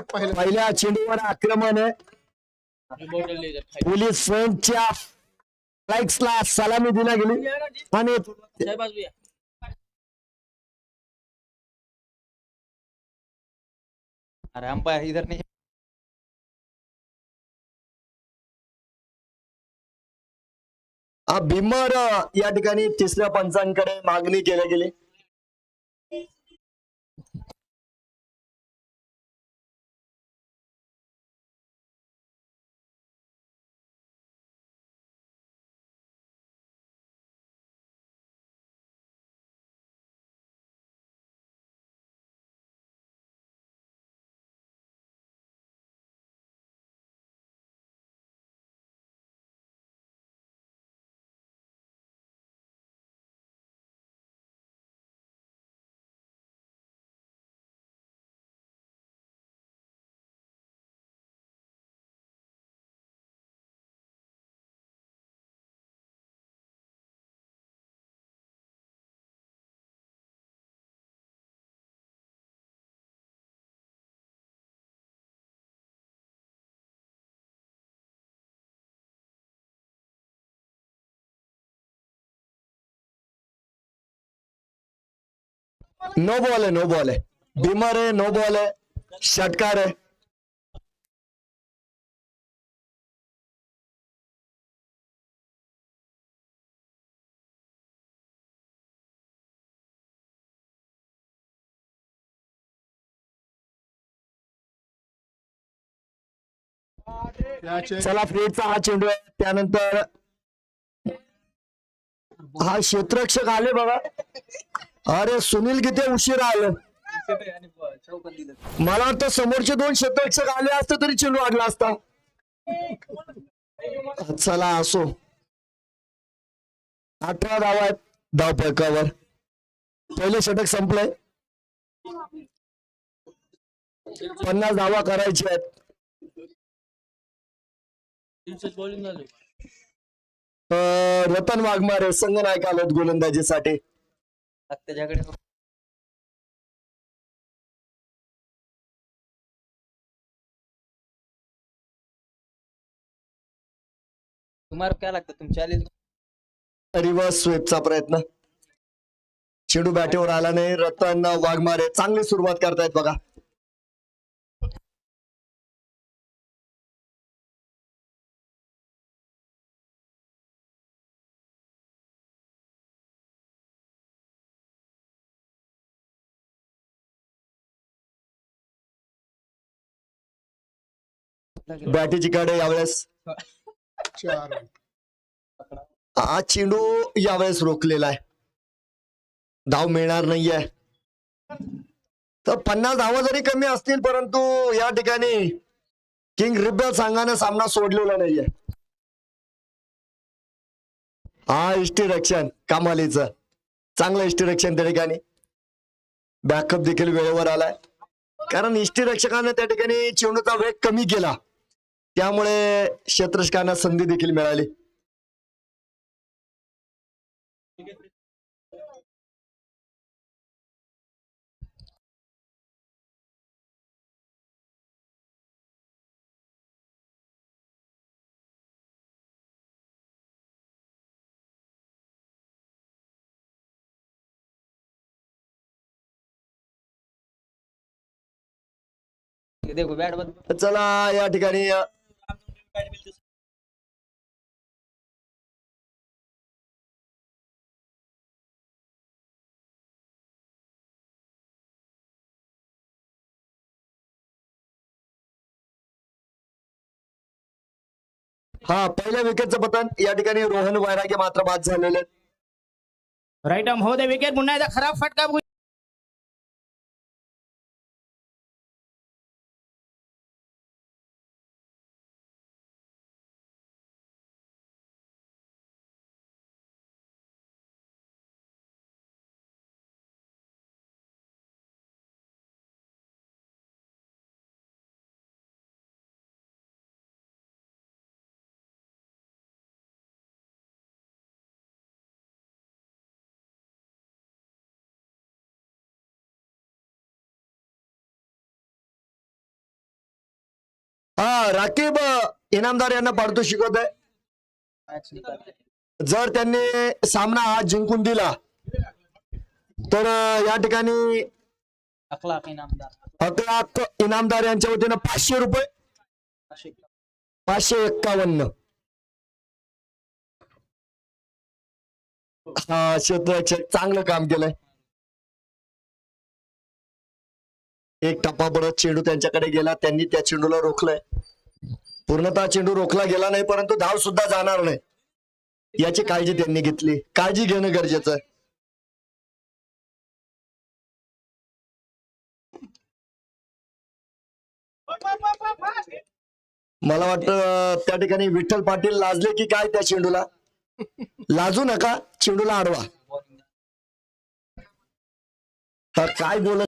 पहिल्या चेंडूवर आक्रमण आहे. पोलीस फ्रंटच्या फ्लॅग्सला सलामी दिली गेली आणि अरे अंपायर इधर नहीं. भीमर या ठिकाणी तिसऱ्या पंचांकडे मागणी केली गेली. नो बॉल आहे. नो बॉल आहे. भीमर आहे. नो बॉल आहे. षटकार आहे. चला फ्रीडचा हा चेंडू आहे. त्यानंतर हा क्षेत्ररक्षक आले बघा. अरे सुनील किती उशीर आले. मला वाटतं समोरचे 2 क्षेत्ररक्षक आले असते तरी चेंडू अडला असता. चला असो. 18 धावा आहेत धावफलकावर. पहिले षटक संपलंय. 50 धावा करायच्या आहेत. रतन वाघमारे संघनायक आलेत गोलंदाजीसाठी. त्याच्याकडे तुम्हाला काय लागतं तुमच्या रिव्हर्स स्वीपचा प्रयत्न. चेंडू बॅटीवर आला नाही. रतन वाघमारे चांगली सुरुवात करतायत बघा. बॅटीची कडे यावेळेस 4 हा चेंडू यावेळेस रोखलेला आहे. धाव मिळणार नाहीये. तर 50 धावा जरी कमी असतील परंतु या ठिकाणी किंग रिबल संघाने सामना सोडलेला नाहीये. हा इष्टिरक्षण कमालीचं चांगलं इष्टिरक्षण त्या ठिकाणी. बॅकअप देखील वेळेवर आलाय कारण इष्टिरक्षकाने त्या ठिकाणी चेंडूचा वेग कमी केला त्यामुळे क्षेत्ररक्षकांना संधी देखील मिळाली. देखो बॅट बंद. चला या ठिकाणी हा पहिल्या विकेटचं पतन या ठिकाणी रोहन वैरागे मात्र बाद झालेले आहेत. राईट आर्म हो दे विकेट. पुन्हा एकदा खराब फटका. हा राकीब इनामदार यांना पाडतो शिकवत आहे. मॅच निकाल. जर त्यांनी सामना हा जिंकून दिला तर या ठिकाणी अखलाक इनामदार. अकलाक इनामदार यांच्या वतीनं 500 रुपये. असे 551. हा क्षेत्ररक्षक चांगलं काम केलंय. एक टप्पा पडत चेंडू त्यांच्याकडे गेला त्यांनी त्या चेंडूला रोखलंय. पूर्णतः चेंडू रोखला गेला नाही परंतु धाव सुद्धा जाणार नाही याची काळजी त्यांनी घेतली. काळजी घेणं गरजेचं आहे. मला वाटतं त्या ठिकाणी विठ्ठल पाटील लाजले की काय त्या चेंडूला. लाजू नका चेंडूला अडवा. बॉलिंग. हा काय बोलत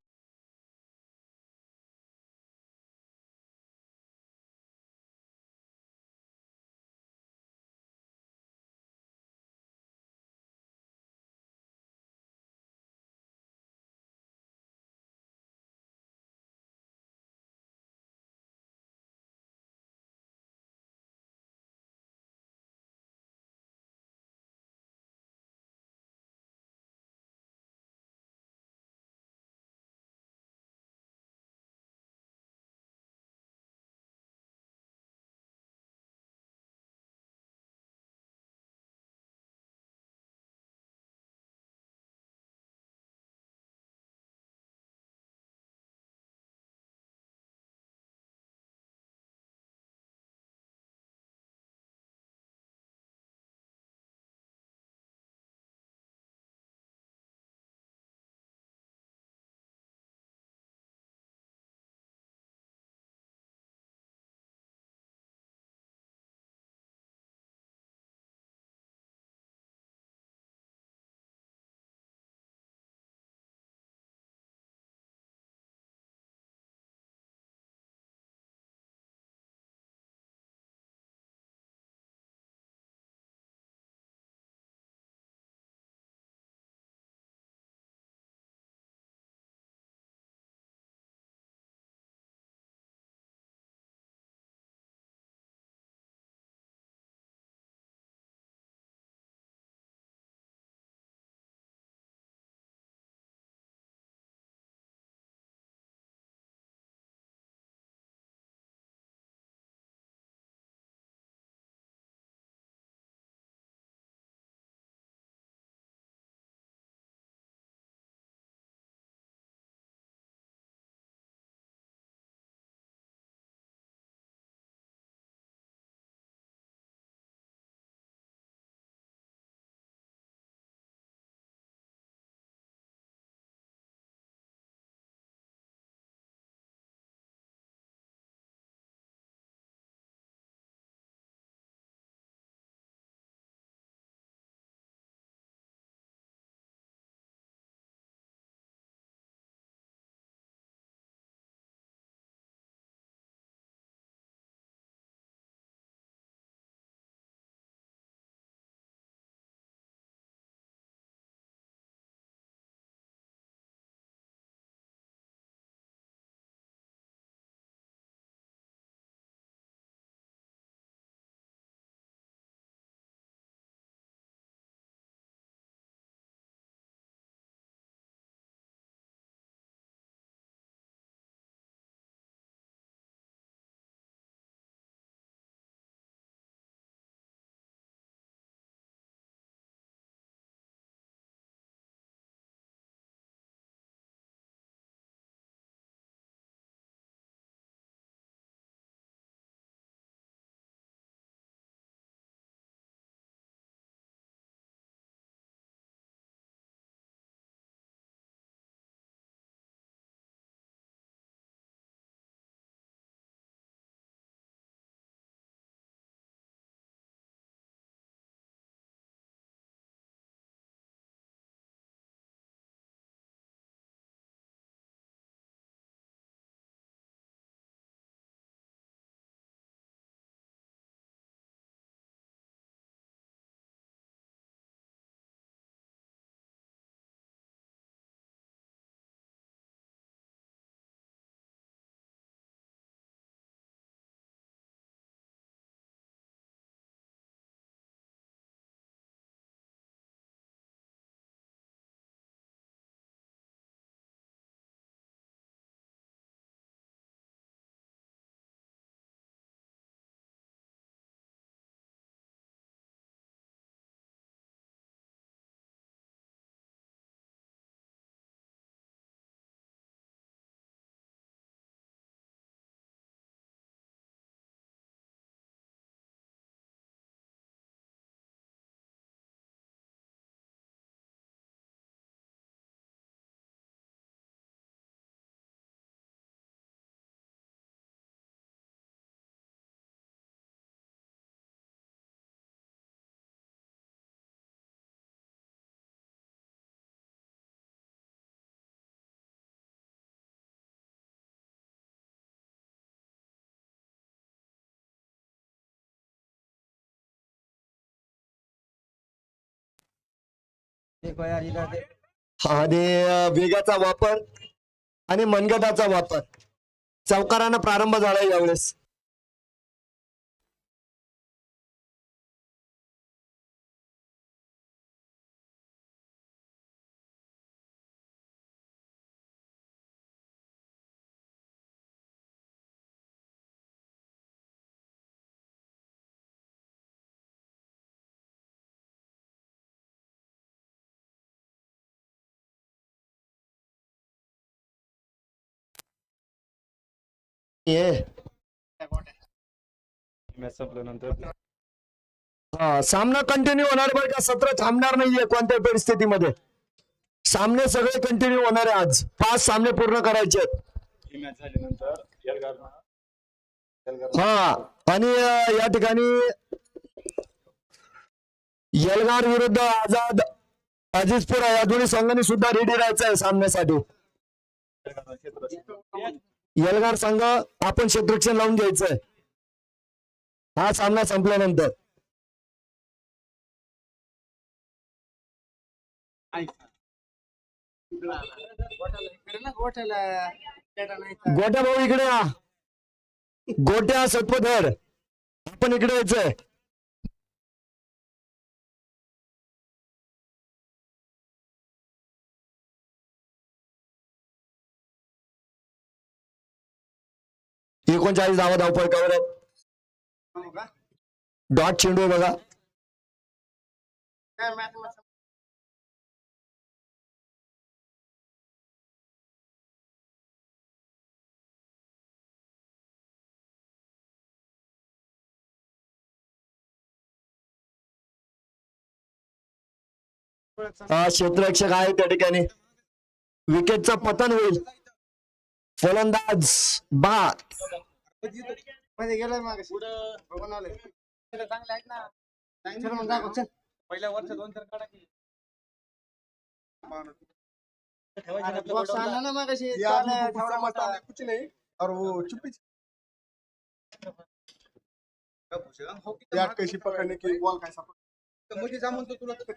देखो यार इधर देख आणि वेगाचा वापर आणि मनगटाचा वापर चौकारानं प्रारंभ झाला यावेळेस. ये सामना कंटिन्यू होणार बरं का, सत्र थांबणार नाहीये कोणत्याही परिस्थितीमध्ये. सामने सगळे कंटिन्यू होणार आहे. आज 5 सामने पूर्ण करायचे आहेत. हा आणि या ठिकाणी यलगार विरुद्ध आझाद अजीजपुरा या दोन्ही संघांनी सुद्धा रेडी राहायचं आहे सामन्यासाठी. यलगार संघ आपण क्षेत्ररक्षण लावून घ्यायचंय हा सामना संपल्यानंतर. गोट्या भाऊ इकडे या. गोट्या सत्पथर आपण इकडे यायचंय. एकोणचाळीस धावा धावफलकावर आहेत. डॉट चेंडू आहे बघा. क्षेत्ररक्षक आहे त्या ठिकाणी. विकेटचं पतन होईल. फलंदाज बाद. मध्ये गेलाय मागाशी. बघून आलोय. चांगले आहेत ना. चल मग दाखव, चल. पहिल्या वर्ष 2-4 काढा की अरे बॉक्स आणला ना मागाशी. ठेवला मोठा. कुछ नहीं और वो चुप्पी यार कैसी पकड़ने की बॉल कैसा पकड़ मुझे जामुन तो तुरंत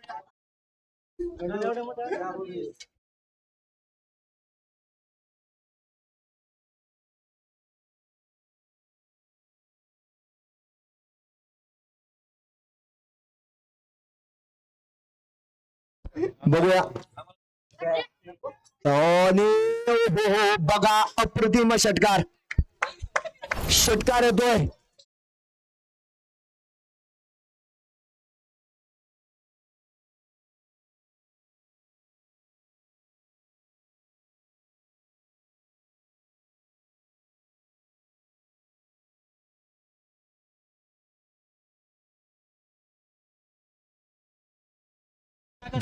बघूया. आणि हो बघा अप्रतिम षटकार. षटकार येतोय.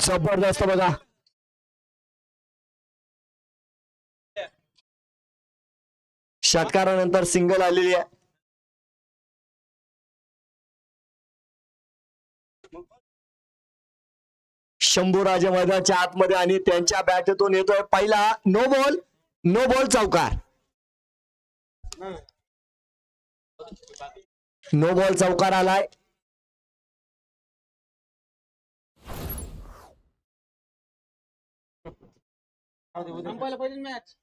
जबरदस्त बघा. षटकारानंतर सिंगल आलेली आहे. शंभूराजे मैदानाच्या आतमध्ये आणि त्यांच्या बॅटतून येतोय पहिला नो बॉल. नो बॉल चौकार. नो बॉल चौकार आलाय. संपायला पाहिजे मॅच.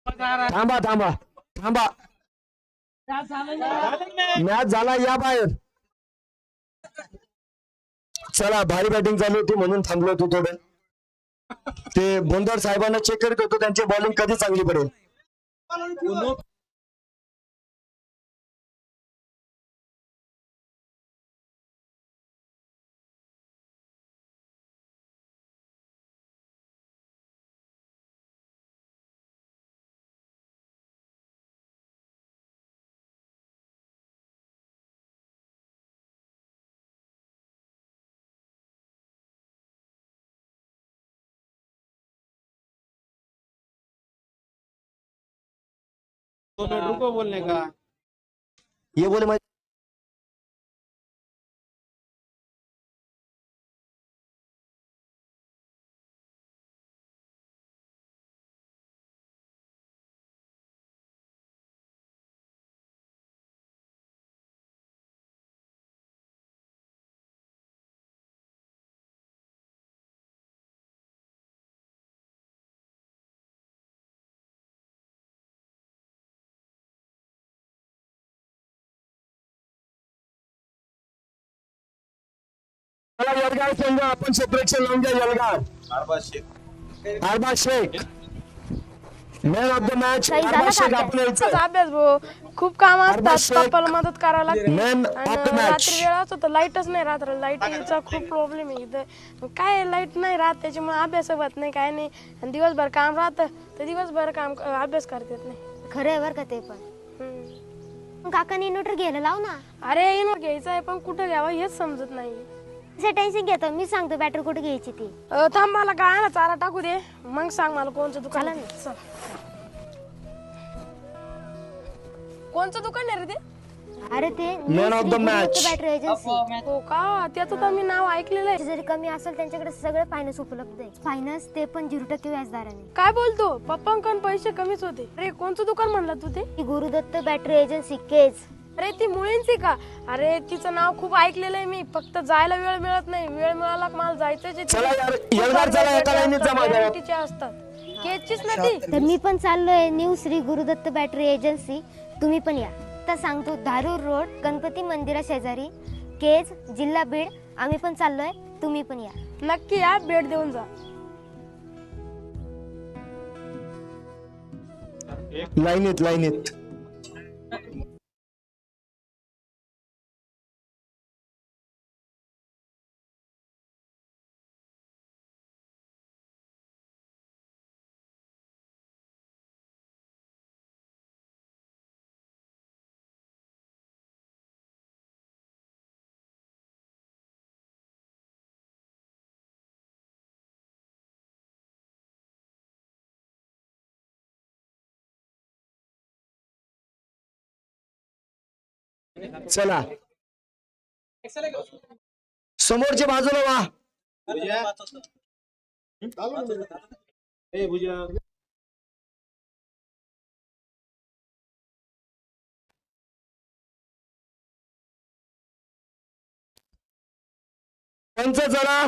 थांबा थांबा थांबा. मॅच झाला या बाहेर. चला भारी बॅटिंग चालू होती म्हणून थांबलो होतो थोडं. ते बोंदर साहेबांना चेक करीत होतो त्यांची बॉलिंग कधी चांगली पडेल. 2 मिनट रुको बोलने का. ये बोले मैं चला यलगार संघ आपण क्षेत्ररक्षण लावून घ्या. यलगार Arbaz Shaikh man of the match. काही झालं अरबाज शेख का आपण यायचं. त्याचा अभ्यास भाऊ खूप काम अरबाज असतात शेख. पप्पाला मदत करावी लागते मॅन आणि ऑफ द मॅच. रात्री वेळ असतो तर लाईटच नाही राहत लाईटीचा खूप प्रॉब्लेम आहे इथं काय लाईट नाही राहत त्याच्यामुळे अभ्यास होत नाही काय नाही आणि दिवसभर काम राहतं तर दिवसभर काम अभ्यास करता येत नाही. खरं आहे बरं का ते पण. हम्म. काकाने इन्व्हर्टर घ्यायला लाव ना. अरे इन्व्हर्टर घ्यायचं आहे पण कुठं घ्यावं हेच समजत नाही. टेन्शन घेतो मी सांगतो बॅटरी कुठे घ्यायची ती. थांब मला काय ना चारा टाकू दे मग सांग मला कोणचं दुकान चला आहे. ना. चल. कोणचं दुकान आहे रे ते? अरे ते Man of the match. Battery agency. हो का त्याचं तर मी नाव ऐकलेलं आहे. जरी कमी असेल त्यांच्याकडे सगळे फायनान्स उपलब्ध आहे. फायनान्स ते पण 0% व्याजदराने. काय बोलतो पप्पांकडून पैसे कमीच होते. अरे कोणचं दुकान म्हणलं तू ते? ही गुरुदत्त बॅटरी एजन्सी केज. अरे ती मुळींची का? अरे तिचं नाव खूप ऐकलेलं आहे मी फक्त जायला वेळ मिळत नाही. वेळ मिळाला की मला जायचंच चला यार यलगार चला एका लाईनीत जमा करा. गॅरंटीचे असतात केचीच ना ती. तर मी पण चाललोय new Shri Gurudatt battery agency. तुम्ही पण या. तर सांगतो धारूर रोड गणपती मंदिरा शेजारी केज जिल्हा बीड. आम्ही पण चाललोय तुम्ही पण या. नक्की या भेट देऊन जा. लाईनीत लाईनीत. चला समोरच्या बाजूला वा. ए भुजा. पंच चला